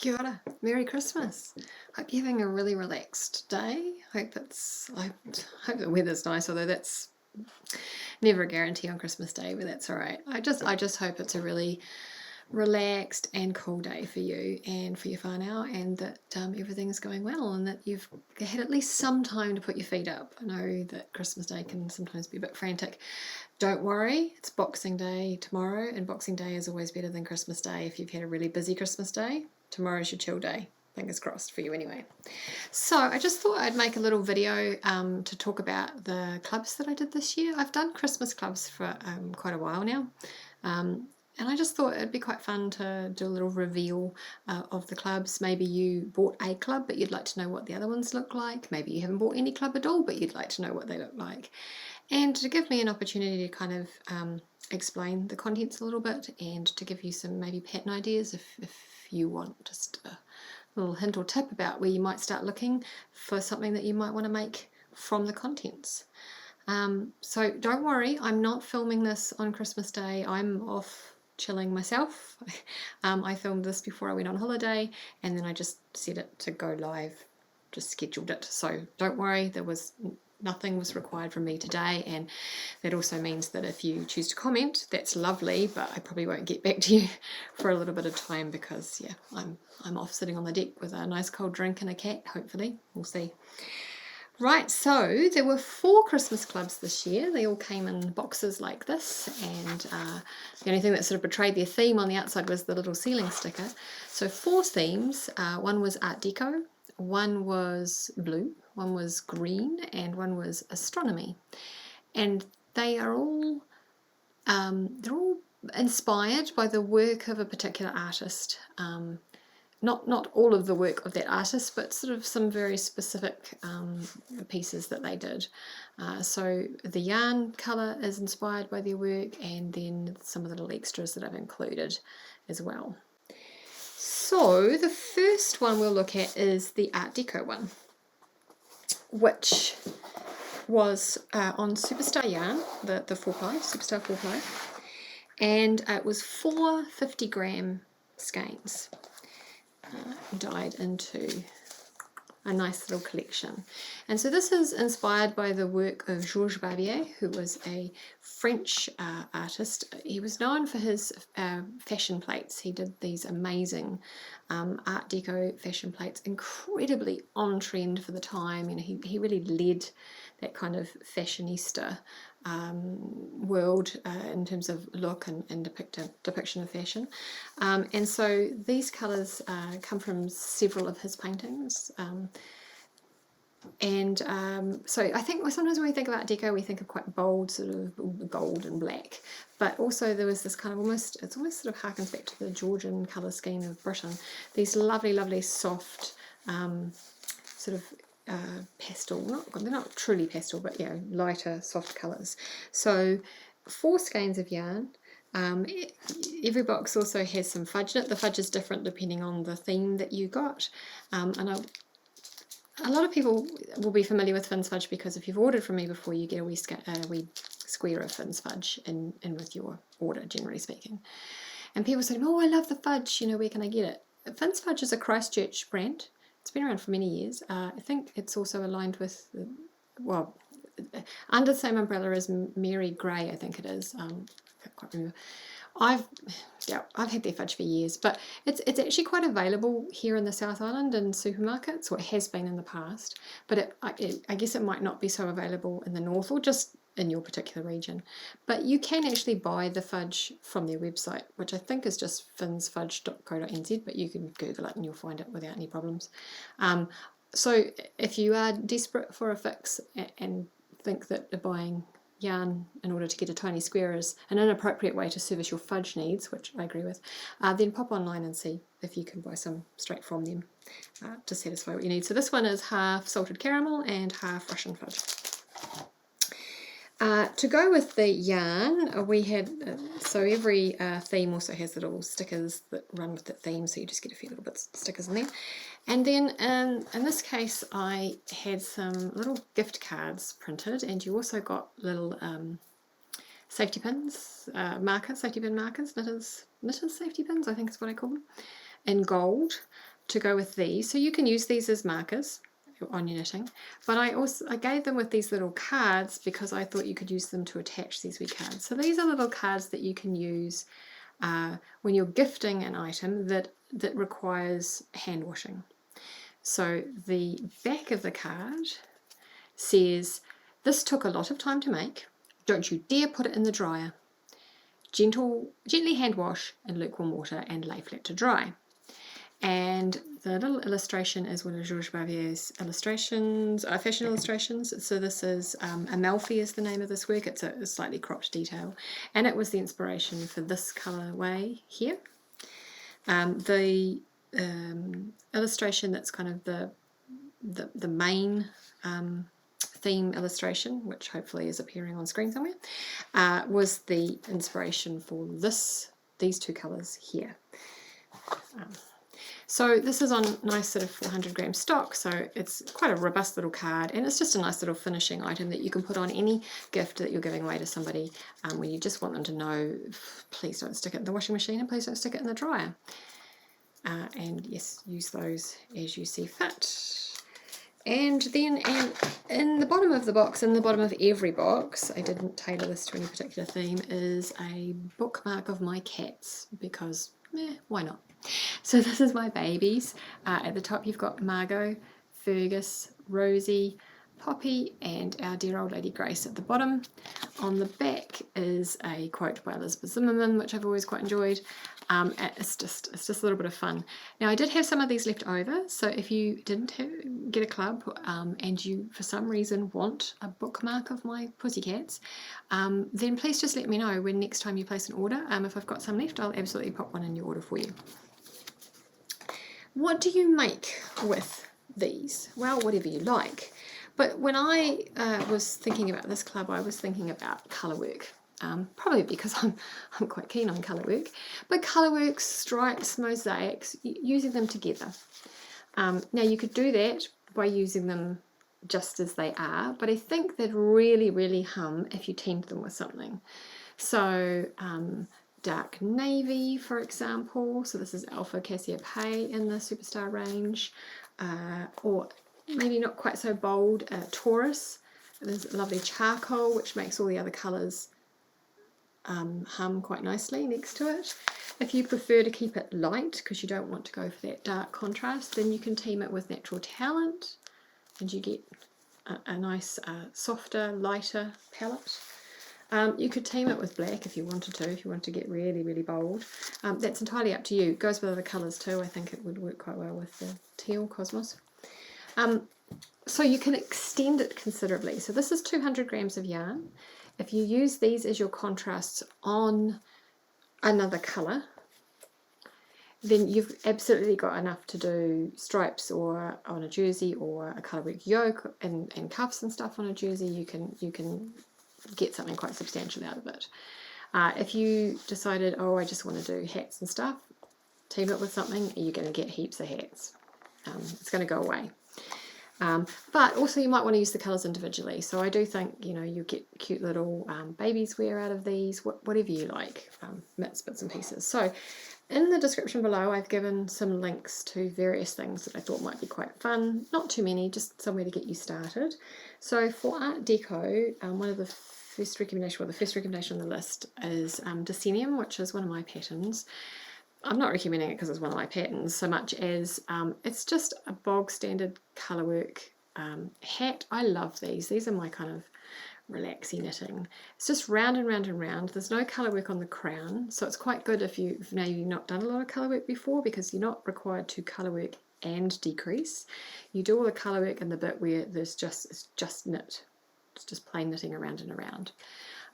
Kia ora. Merry Christmas. Hope you're having a really relaxed day. I hope the weather's nice, although that's never a guarantee on Christmas Day, but that's all right. I just hope it's a really relaxed and cool day for you and for your whānau, and that everything is going well and that you've had at least some time to put your feet up. I know that Christmas Day can sometimes be a bit frantic. Don't worry, it's Boxing Day tomorrow, and Boxing Day is always better than Christmas Day if you've had a really busy Christmas day. Tomorrow's your chill day. Fingers crossed for you anyway. So I just thought I'd make a little video to talk about the clubs that I did this year. I've done Christmas clubs for quite a while now. And I just thought it'd be quite fun to do a little reveal of the clubs. Maybe you bought a club but you'd like to know what the other ones look like. Maybe you haven't bought any club at all but you'd like to know what they look like. And to give me an opportunity to kind of explain the contents a little bit, and to give you some maybe pattern ideas if you want just a little hint or tip about where you might start looking for something that you might want to make from the contents. So don't worry, I'm not filming this on Christmas Day. I'm off chilling myself. I filmed this before I went on holiday, and then I just set it to go live, just scheduled it. So don't worry, nothing was required from me today, and that also means that if you choose to comment, that's lovely, but I probably won't get back to you for a little bit of time because, yeah, I'm off sitting on the deck with a nice cold drink and a cat, hopefully. We'll see. Right, so there were 4 Christmas clubs this year. They all came in boxes like this, and the only thing that sort of betrayed their theme on the outside was the little ceiling sticker. So 4 themes. One was Art Deco, one was blue, one was green, and one was Astronomy. And they're all inspired by the work of a particular artist. Not all of the work of that artist, but sort of some very specific pieces that they did. So the yarn colour is inspired by their work, and then some of the little extras that I've included as well. So the first one we'll look at is the Art Deco one, which was on Superstar yarn, the 4-ply, Superstar 4-ply, and it was 4 50-gram skeins dyed into a nice little collection. And so this is inspired by the work of Georges Barbier, who was a French artist. He was known for his fashion plates. He did these amazing Art Deco fashion plates, incredibly on trend for the time. You know, he really led that kind of fashionista world in terms of look and depiction of fashion. And so these colours come from several of his paintings. So I think sometimes when we think about Deco, we think of quite bold, sort of gold and black. But also there was this kind of almost sort of harkens back to the Georgian colour scheme of Britain. These lovely, lovely soft sort of pastel, they're not truly pastel, but you know, lighter, soft colours. So 4 skeins of yarn. Every box also has some fudge in it. The fudge is different depending on the theme that you got. A lot of people will be familiar with Finn's fudge because if you've ordered from me before, you get a wee square of Finn's fudge in with your order, generally speaking. And people say, oh, I love the fudge, you know, where can I get it? Finn's fudge is a Christchurch brand. It's been around for many years. I think it's also aligned with, under the same umbrella as Mary Gray, I think it is. I can't quite remember. I've had their fudge for years, but it's actually quite available here in the South Island in supermarkets, or it has been in the past, but I guess it might not be so available in the north or just in your particular region. But you can actually buy the fudge from their website, which I think is just finsfudge.co.nz, but you can Google it and you'll find it without any problems. So if you are desperate for a fix and think that buying yarn in order to get a tiny square is an inappropriate way to service your fudge needs, which I agree with, then pop online and see if you can buy some straight from them to satisfy what you need. So this one is half salted caramel and half Russian fudge. To go with the yarn, we had, so every theme also has little stickers that run with that theme, so you just get a few little bits of stickers in there. And then in this case I had some little gift cards printed, and you also got little safety pins, safety pin markers, knitters safety pins, I think is what I call them, in gold. to go with these. So you can use these as markers on your knitting, but I gave them with these little cards because I thought you could use them to attach these wee cards. So these are little cards that you can use when you're gifting an item that requires hand washing. So the back of the card says, "This took a lot of time to make. Don't you dare put it in the dryer. Gently hand wash in lukewarm water and lay flat to dry." And the little illustration is one of Georges Bavier's illustrations, fashion illustrations. So this is Amalfi is the name of this work. It's a slightly cropped detail, and it was the inspiration for this colourway here. The illustration that's kind of the main theme illustration, which hopefully is appearing on screen somewhere, was the inspiration for these two colours here. So this is on nice sort of 400 gram stock, so it's quite a robust little card, and it's just a nice little finishing item that you can put on any gift that you're giving away to somebody when you just want them to know, please don't stick it in the washing machine and please don't stick it in the dryer. And yes, use those as you see fit. And then in the bottom of the box, in the bottom of every box, I didn't tailor this to any particular theme, is a bookmark of my cats, because why not? So this is my babies. At the top you've got Margot, Fergus, Rosie, Poppy, and our dear old lady Grace at the bottom. On the back is a quote by Elizabeth Zimmerman, which I've always quite enjoyed. It's just a little bit of fun. Now I did have some of these left over, so if you didn't get a club and you for some reason want a bookmark of my pussycats, then please just let me know when next time you place an order. If I've got some left, I'll absolutely pop one in your order for you. What do you make with these? Well, whatever you like. But when I was thinking about this club, I was thinking about colour work. Probably because I'm quite keen on colour work. But colour work, stripes, mosaics, using them together. Now you could do that by using them just as they are, but I think they'd really, really hum if you teamed them with something. So dark navy, for example. So this is Alpha Cassiopeia in the Superstar range, or maybe not quite so bold, Taurus. There's a lovely charcoal, which makes all the other colours hum quite nicely next to it. If you prefer to keep it light because you don't want to go for that dark contrast, then you can team it with Natural Talent and you get a nice softer, lighter palette. You could team it with black if you wanted to, if you want to get really, really bold. That's entirely up to you. It goes with other colours too. I think it would work quite well with the teal cosmos. So you can extend it considerably. So this is 200 grams of yarn. If you use these as your contrasts on another colour, then you've absolutely got enough to do stripes or on a jersey, or a colourwork yoke and cuffs and stuff on a jersey. You can get something quite substantial out of it. If you decided, oh, I just want to do hats and stuff, team it with something, you're going to get heaps of hats. It's going to go away. But also you might want to use the colours individually. So I do think, you know, you get cute little babies wear out of these, whatever you like, bits and pieces. So in the description below I've given some links to various things that I thought might be quite fun. Not too many, just somewhere to get you started. So for Art Deco, one of the first recommendation, the first recommendation on the list is Decennium, which is one of my patterns. I'm not recommending it because it's one of my patterns so much as it's just a bog standard colourwork hat. I love these. These are my kind of relaxy knitting. It's just round and round and round. There's no colourwork on the crown, so it's quite good if you've not done a lot of colourwork before, because you're not required to colourwork and decrease. You do all the colourwork in the bit where it's just knit. It's just plain knitting around and around.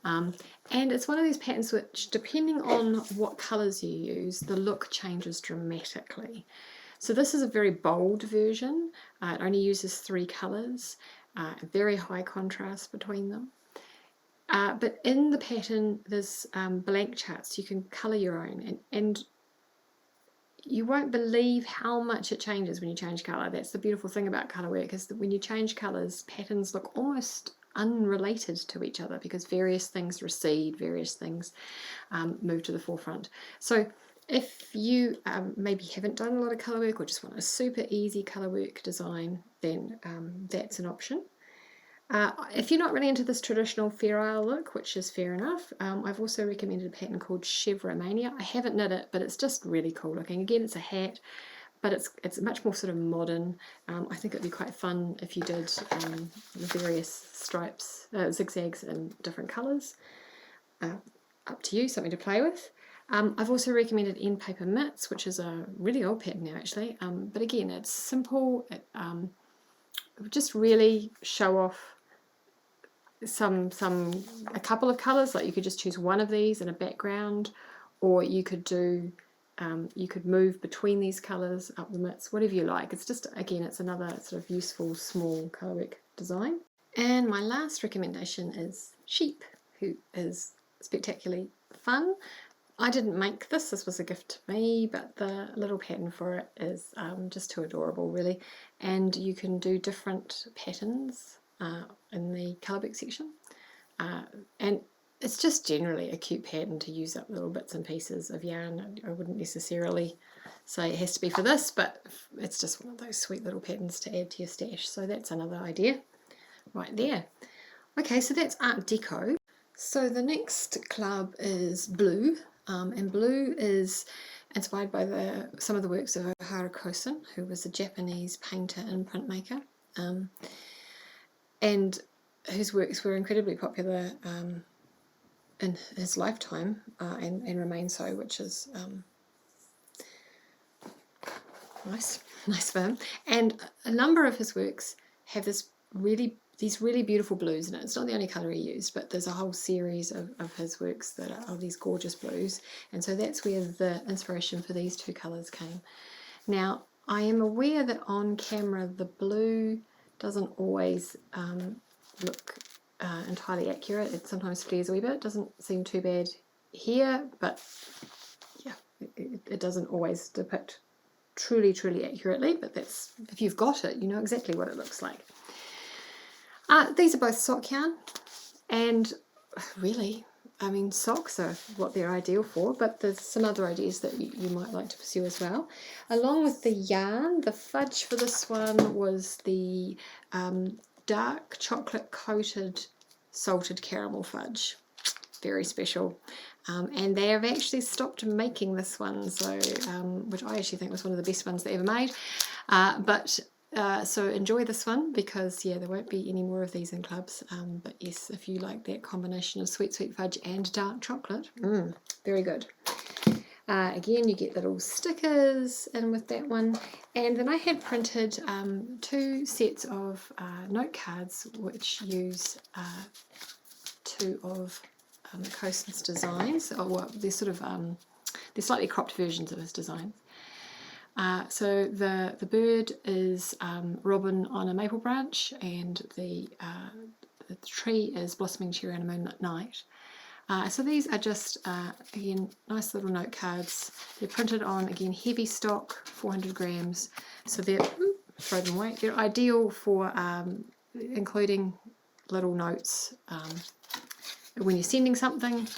And it's one of these patterns which, depending on what colours you use, the look changes dramatically. So this is a very bold version. It only uses 3 colours, very high contrast between them. But in the pattern there's blank charts. You can colour your own, and you won't believe how much it changes when you change colour. That's the beautiful thing about colour work, is that when you change colours, patterns look almost unrelated to each other, because various things recede, various things move to the forefront. So If you maybe haven't done a lot of colour work or just want a super easy colour work design, then that's an option. If you're not really into this traditional Fair Isle look, which is fair enough, I've also recommended a pattern called Chevromania. I haven't knit it, but it's just really cool looking. Again, it's a hat, but it's much more sort of modern. I think it'd be quite fun if you did the various stripes, zigzags in different colours. Up to you, something to play with. I've also recommended End Paper Mitts, which is a really old pattern now actually, but again, it's simple. It would just really show off a couple of colours. Like you could just choose one of these in a background, or you could do you could move between these colours up the mitts, whatever you like. It's just, again, it's another sort of useful small colour work design. And my last recommendation is Sheep, who is spectacularly fun. I didn't make this was a gift to me, but the little pattern for it is just too adorable really, and you can do different patterns in the colour book section, and it's just generally a cute pattern to use up little bits and pieces of yarn. I wouldn't necessarily say it has to be for this, but it's just one of those sweet little patterns to add to your stash, so that's another idea right there. Okay, so that's Art Deco. So the next club is Blue, and Blue is inspired by some of the works of Ohara Koson, who was a Japanese painter and printmaker, and whose works were incredibly popular in his lifetime and remain so, which is nice for him. And a number of his works have these really beautiful blues in it. It's not the only colour he used, but there's a whole series of his works that are these gorgeous blues, and so that's where the inspiration for these two colours came. Now, I am aware that on camera the blue doesn't always look entirely accurate. It sometimes flares a wee bit. It doesn't seem too bad here, but yeah, it doesn't always depict truly accurately, but that's, if you've got it, you know exactly what it looks like. These are both sock yarn, and really, I mean, socks are what they're ideal for, but there's some other ideas that you might like to pursue as well. Along with the yarn, the fudge for this one was the dark chocolate coated salted caramel fudge. Very special. And they have actually stopped making this one, so which I actually think was one of the best ones they ever made. So enjoy this one, because yeah, there won't be any more of these in clubs, but yes, if you like that combination of sweet fudge and dark chocolate, very good. Again, you get little stickers in with that one, and then I had printed 2 sets of note cards which use 2 of Koson's designs, or well, they're sort of they're slightly cropped versions of his designs. So the bird is robin on a maple branch, and the tree is blossoming cherry on a moonlit night. So these are just, again, nice little note cards. They're printed on, again, heavy stock, 400 grams. So they're, throw them away. They're ideal for including little notes when you're sending something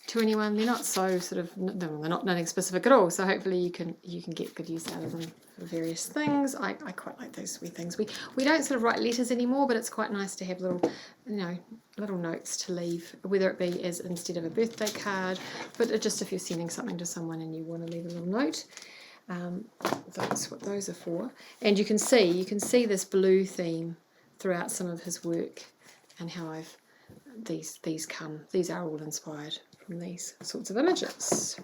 to anyone. They're not so sort of, they're not knitting specific at all, so hopefully you can get good use out of them for various things. I quite like those wee things. We don't sort of write letters anymore, but it's quite nice to have little, you know, little notes to leave, whether it be as instead of a birthday card, but just if you're sending something to someone and you want to leave a little note. That's what those are for. And you can see this blue theme throughout some of his work, and how these are all inspired from these sorts of images.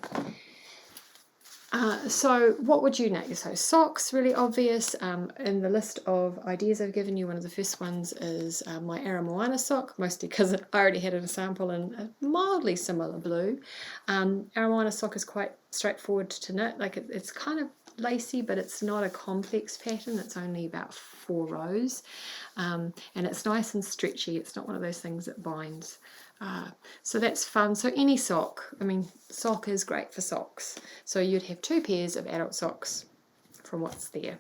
So what would you knit? So socks, really obvious. In the list of ideas I've given you, one of the first ones is my Aramoana sock, mostly because I already had a sample in a mildly similar blue. Aramoana sock is quite straightforward to knit. Like it's kind of lacy, but it's not a complex pattern. It's only about 4 rows, and it's nice and stretchy. It's not one of those things that binds. So that's fun. So any sock, I mean, sock is great for socks. So you'd have 2 pairs of adult socks from what's there.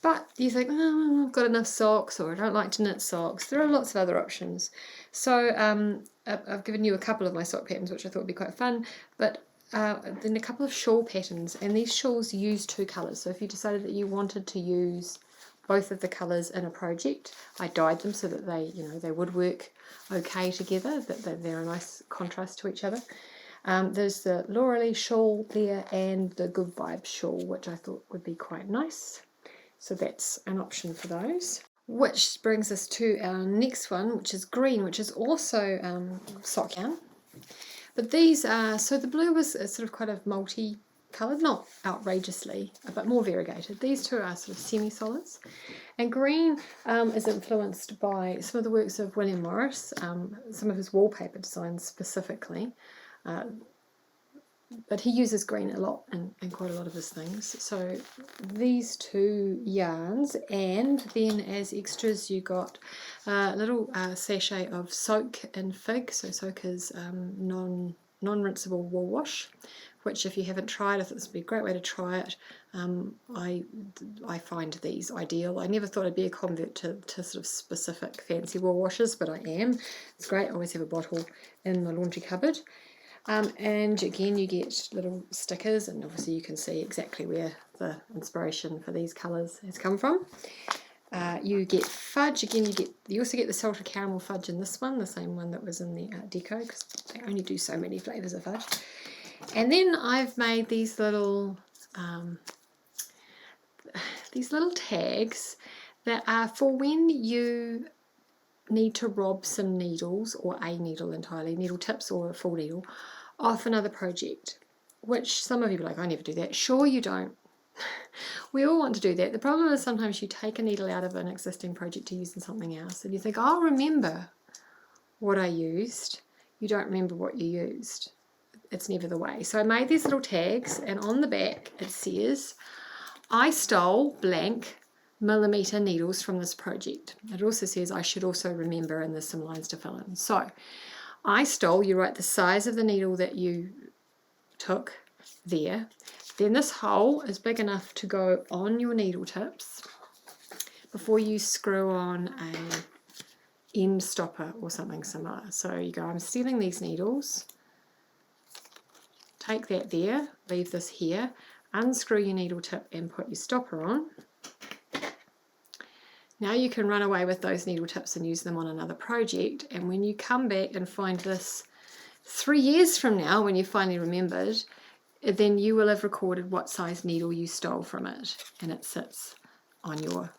But you think, oh, I've got enough socks, or I don't like to knit socks. There are lots of other options. So I've given you a couple of my sock patterns, which I thought would be quite fun. But then a couple of shawl patterns, and these shawls use 2 colours. So if you decided that you wanted to use both of the colours in a project, I dyed them so that they, they would work okay together, that they're a nice contrast to each other. There's the Lauralee shawl there and the Good Vibes shawl, which I thought would be quite nice. So that's an option for those. Which brings us to our next one, which is green, which is also sock yarn. But these are, so the blue was sort of kind of multi-coloured, not outrageously, but more variegated. These two are sort of semi-solids. And green is influenced by some of the works of William Morris, some of his wallpaper designs specifically. But he uses green a lot in quite a lot of his things. So these 2 yarns, and then as extras you got a little sachet of soak and fig. So soak is non-rinseable wool wash, which if you haven't tried, I thought this would be a great way to try it. I find these ideal. I never thought I'd be a convert to sort of specific fancy wool washes, but I am. It's great. I always have a bottle in my laundry cupboard. And again, you get little stickers, and obviously you can see exactly where the inspiration for these colours has come from. You get fudge. Again, you also get the salted caramel fudge in this one, the same one that was in the Deco, because they only do so many flavours of fudge. And then I've made these little tags that are for when you need to rob some needles, or a needle entirely, needle tips or a full needle, off another project, which some of you are like, I never do that. Sure you don't. We all want to do that. The problem is sometimes you take a needle out of an existing project to use in something else, and you think, I'll remember what I used. You don't remember what you used. It's never the way. So I made these little tags, and on the back it says, I stole blank millimetre needles from this project. It also says I should also remember, and there's some lines to fill in. So I stole, you write the size of the needle that you took there. Then this hole is big enough to go on your needle tips before you screw on a end stopper or something similar. So you go, I'm stealing these needles, take that there, leave this here, unscrew your needle tip and put your stopper on. Now you can run away with those needle tips and use them on another project, and when you come back and find this 3 years from now, when you finally remembered, then you will have recorded what size needle you stole from it, and it sits on your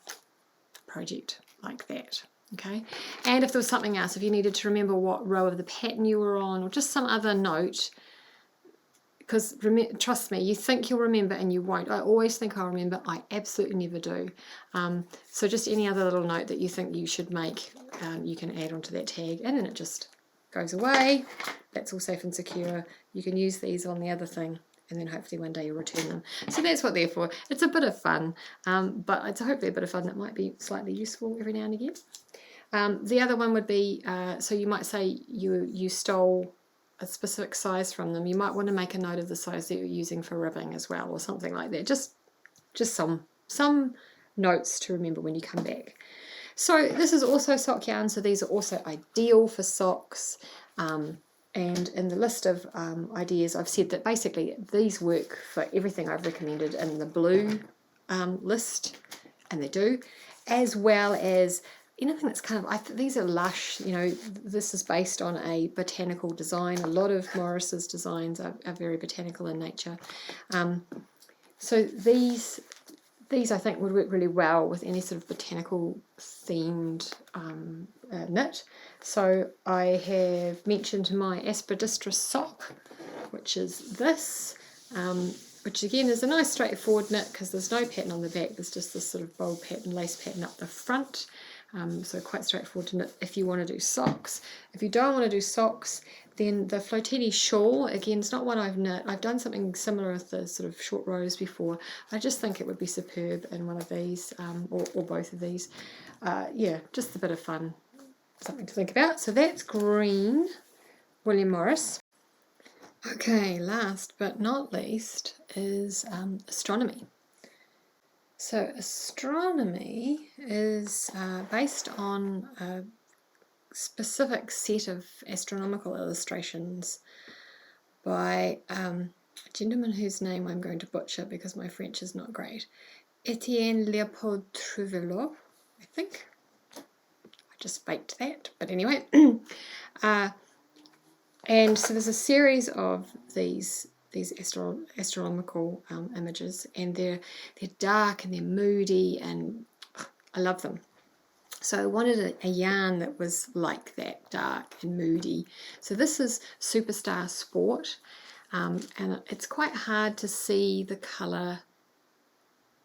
project like that. Okay, and if there was something else, if you needed to remember what row of the pattern you were on, or just some other note, because trust me, you think you'll remember and you won't. I always think I'll remember. I absolutely never do. So just any other little note that you think you should make, you can add onto that tag, and then it just goes away. That's all safe and secure. You can use these on the other thing, and then hopefully one day you'll return them. So that's what they're for. It's a bit of fun, but it's hopefully a bit of fun that might be slightly useful every now and again. The other one would be, so you might say you stole a specific size from them. You might want to make a note of the size that you're using for ribbing as well, or something like that. Just some notes to remember when you come back. So this is also sock yarn, so these are also ideal for socks. And in the list of ideas, I've said that basically these work for everything I've recommended in the blue list, and they do, as well as anything that's kind of, these are lush, this is based on a botanical design. A lot of Morris's designs are very botanical in nature. So these I think would work really well with any sort of botanical themed knit. So I have mentioned my Aspidistra sock, which is this, which again is a nice straightforward knit because there's no pattern on the back. There's just this sort of bold pattern, lace pattern up the front. So quite straightforward to knit if you want to do socks. If you don't want to do socks, then the Flotini shawl, again, it's not one I've knit. I've done something similar with the sort of short rows before. I just think it would be superb in one of these, or both of these. Yeah, just a bit of fun, something to think about. So that's green, William Morris. Okay, last but not least is astronomy. So astronomy is based on a specific set of astronomical illustrations by a gentleman whose name I'm going to butcher because my French is not great. Etienne Leopold Trouvelot, I think. I just faked that, but anyway. And so there's a series of these astronomical images, and they're dark and they're moody, and I love them. So I wanted a yarn that was like that, dark and moody. So this is Superstar Sport, and it's quite hard to see the colour,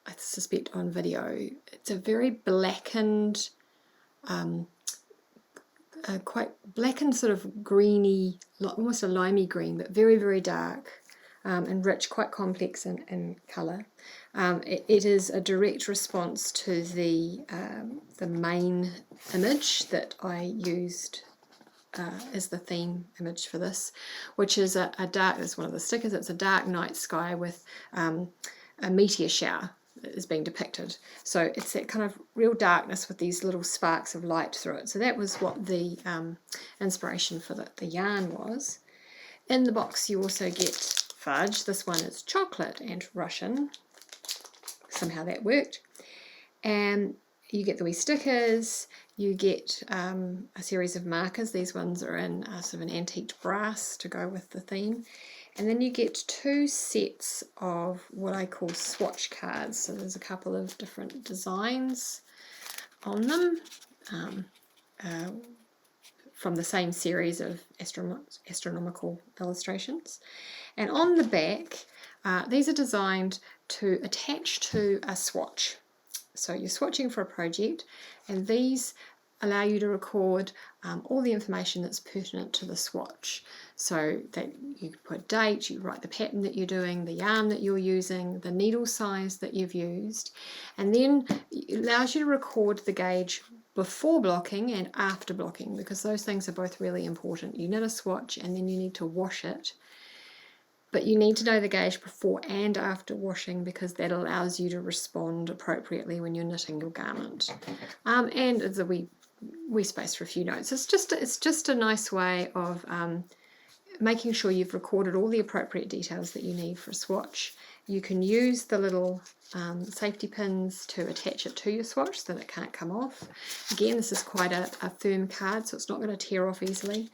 I suspect, on video. It's a very blackened, quite blackened, sort of greeny, almost a limey green, but very, very dark and rich, quite complex in colour. It is a direct response to the main image that I used as the theme image for this, which is a dark, it's one of the stickers, it's a dark night sky with a meteor shower that is being depicted. So it's that kind of real darkness with these little sparks of light through it. So that was what the inspiration for the yarn was. In the box you also get fudge. This one is chocolate and Russian. Somehow that worked. And you get the wee stickers, you get a series of markers. These ones are in sort of an antiqued brass to go with the theme. And then you get 2 sets of what I call swatch cards. So there's a couple of different designs on them from the same series of astronomical illustrations. And on the back, these are designed to attach to a swatch. So you're swatching for a project, and these allow you to record all the information that's pertinent to the swatch. So that you put date, you write the pattern that you're doing, the yarn that you're using, the needle size that you've used, and then it allows you to record the gauge before blocking and after blocking, because those things are both really important. You knit a swatch and then you need to wash it, but you need to know the gauge before and after washing, because that allows you to respond appropriately when you're knitting your garment. And it's a wee space for a few notes. It's just a nice way of making sure you've recorded all the appropriate details that you need for a swatch. You can use the little safety pins to attach it to your swatch so that it can't come off. Again, this is quite a firm card, so it's not going to tear off easily.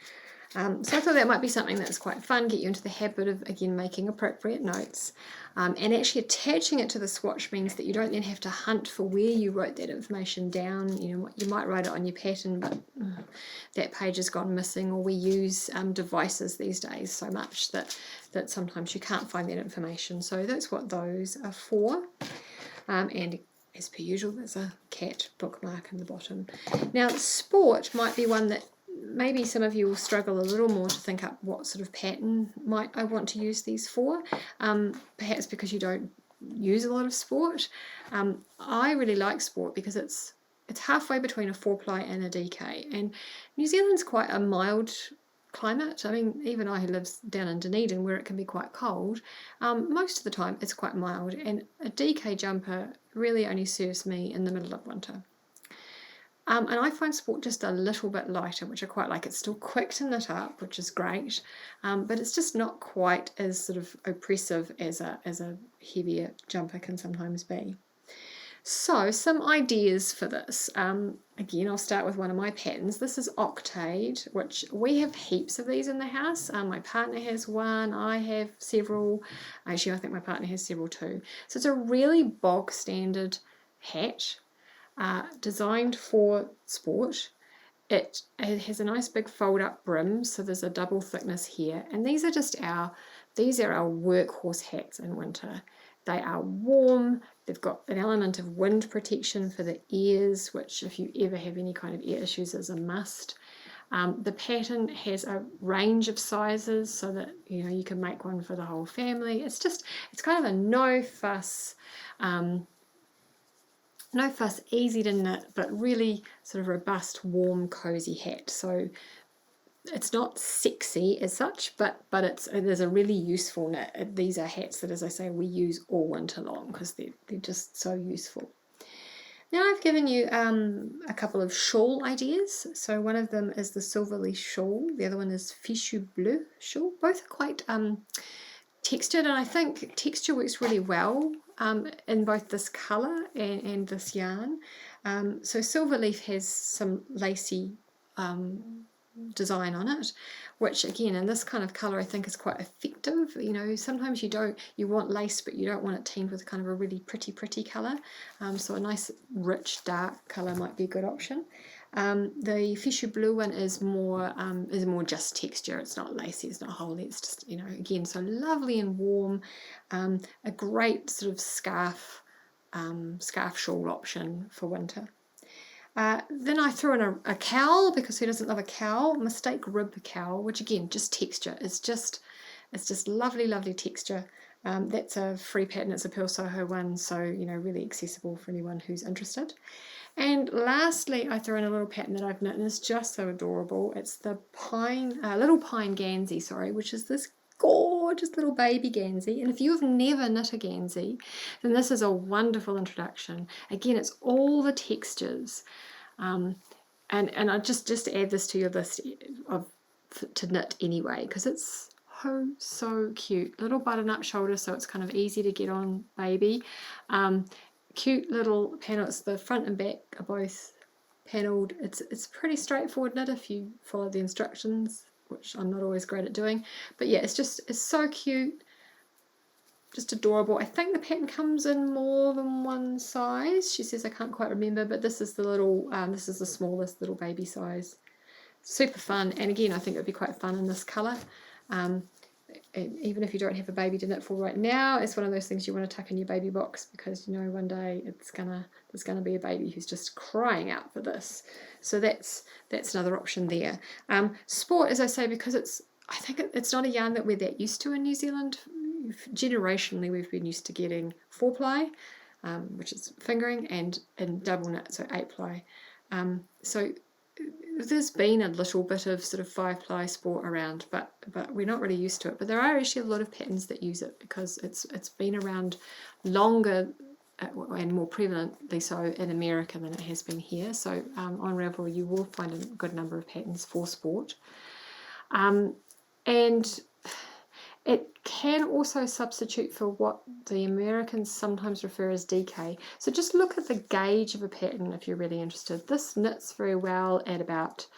So I thought that might be something that's quite fun, get you into the habit of, again, making appropriate notes. And actually attaching it to the swatch means that you don't then have to hunt for where you wrote that information down. You know, you might write it on your pattern, but that page has gone missing, or we use devices these days so much that sometimes you can't find that information. So that's what those are for. And as per usual, there's a cat bookmark in the bottom. Now, sport might be one that maybe some of you will struggle a little more to think up what sort of pattern might I want to use these for, perhaps because you don't use a lot of sport. I really like sport because it's halfway between a 4-ply and a DK, and New Zealand's quite a mild climate. I mean, even I who lives down in Dunedin, where it can be quite cold, most of the time it's quite mild, and a DK jumper really only serves me in the middle of winter. And I find sport just a little bit lighter, which I quite like. It's still quick to knit up, which is great, but it's just not quite as sort of oppressive as a heavier jumper can sometimes be. So some ideas for this. Again, I'll start with one of my patterns. This is Octade, which we have heaps of these in the house. My partner has one, I have several. Actually, I think my partner has several too. So it's a really bog standard hat. Designed for sport. It has a nice big fold up brim, so there's a double thickness here, and these are our workhorse hats in winter. They are warm, they've got an element of wind protection for the ears, which if you ever have any kind of ear issues is a must. The pattern has a range of sizes so that you can make one for the whole family. It's kind of a no fuss, easy to knit, but really sort of robust, warm, cozy hat. So it's not sexy as such, but there's a really useful knit. These are hats that, as I say, we use all winter long because they're just so useful. Now I've given you a couple of shawl ideas. So one of them is the Silverleaf shawl. The other one is Fichu Bleu shawl. Both are quite textured, and I think texture works really well in both this colour and this yarn. So Silverleaf has some lacy design on it, which again in this kind of colour I think is quite effective. You know, sometimes you want lace but you don't want it teamed with kind of a really pretty colour, so a nice rich dark colour might be a good option. The Fisher Blue one is more just texture. It's not lacy, it's not holey, it's just, you know, again, so lovely and warm. A great sort of scarf shawl option for winter. Then I threw in a cowl, because who doesn't love a cowl? Mistake rib cowl, which again, just texture. It's just lovely texture. That's a free pattern. It's a Pearl Soho one, so you know, really accessible for anyone who's interested. And lastly, I threw in a little pattern that I've knit, and it's just so adorable. It's the Little Pine Gansey, sorry, which is this gorgeous little baby Gansey. And if you've never knit a Gansey, then this is a wonderful introduction. Again, it's all the textures. And I just add this to your list to knit anyway, because it's so cute. Little button-up shoulder, so it's kind of easy to get on baby. Cute little panels. The front and back are both panelled. It's pretty straightforward knit if you follow the instructions, which I'm not always great at doing. But yeah, it's so cute, just adorable. I think the pattern comes in more than one size. She says I can't quite remember, but this is the smallest little baby size. Super fun, and again I think it would be quite fun in this colour. Even if you don't have a baby to knit for right now, it's one of those things you want to tuck in your baby box, because you know one day there's gonna be a baby who's just crying out for this. So that's another option there. Sport, as I say, because I think it's not a yarn that we're that used to in New Zealand. Generationally, we've been used to getting 4-ply, which is fingering, and double knit, so 8-ply. So there's been a little bit of sort of 5-ply sport around, but we're not really used to it. But there are actually a lot of patterns that use it, because it's been around longer and more prevalently so in America than it has been here. So on Ravelry you will find a good number of patterns for sport. And it can also substitute for what the Americans sometimes refer as DK. So just look at the gauge of a pattern if you're really interested. This knits very well at about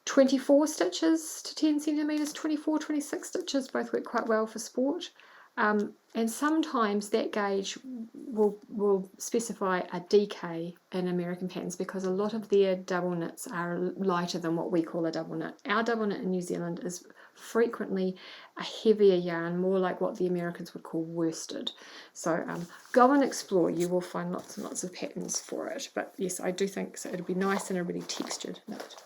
24 stitches to 10 centimetres, 24, 26 stitches, both work quite well for sport. And sometimes that gauge will specify a DK in American patterns, because a lot of their double knits are lighter than what we call a double knit. Our double knit in New Zealand is frequently a heavier yarn, more like what the Americans would call worsted. So go and explore. You will find lots and lots of patterns for it. But yes, I do think so. It'll be nice in a really textured knit.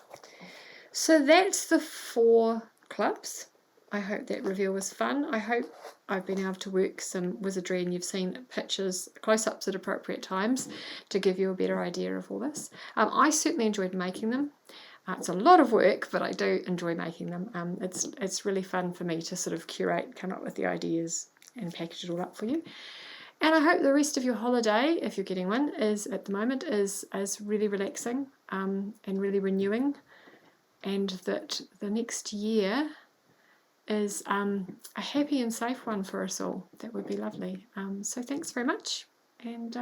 So that's the 4 clubs. I hope that reveal was fun. I hope I've been able to work some wizardry and you've seen pictures, close-ups at appropriate times to give you a better idea of all this. I certainly enjoyed making them. It's a lot of work, but I do enjoy making them. It's really fun for me to sort of curate, come up with the ideas and package it all up for you. And I hope the rest of your holiday, if you're getting one, at the moment is really relaxing and really renewing, and that the next year is a happy and safe one for us all. That would be lovely. So thanks very much, and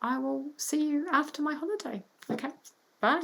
I will see you after my holiday. Okay, bye.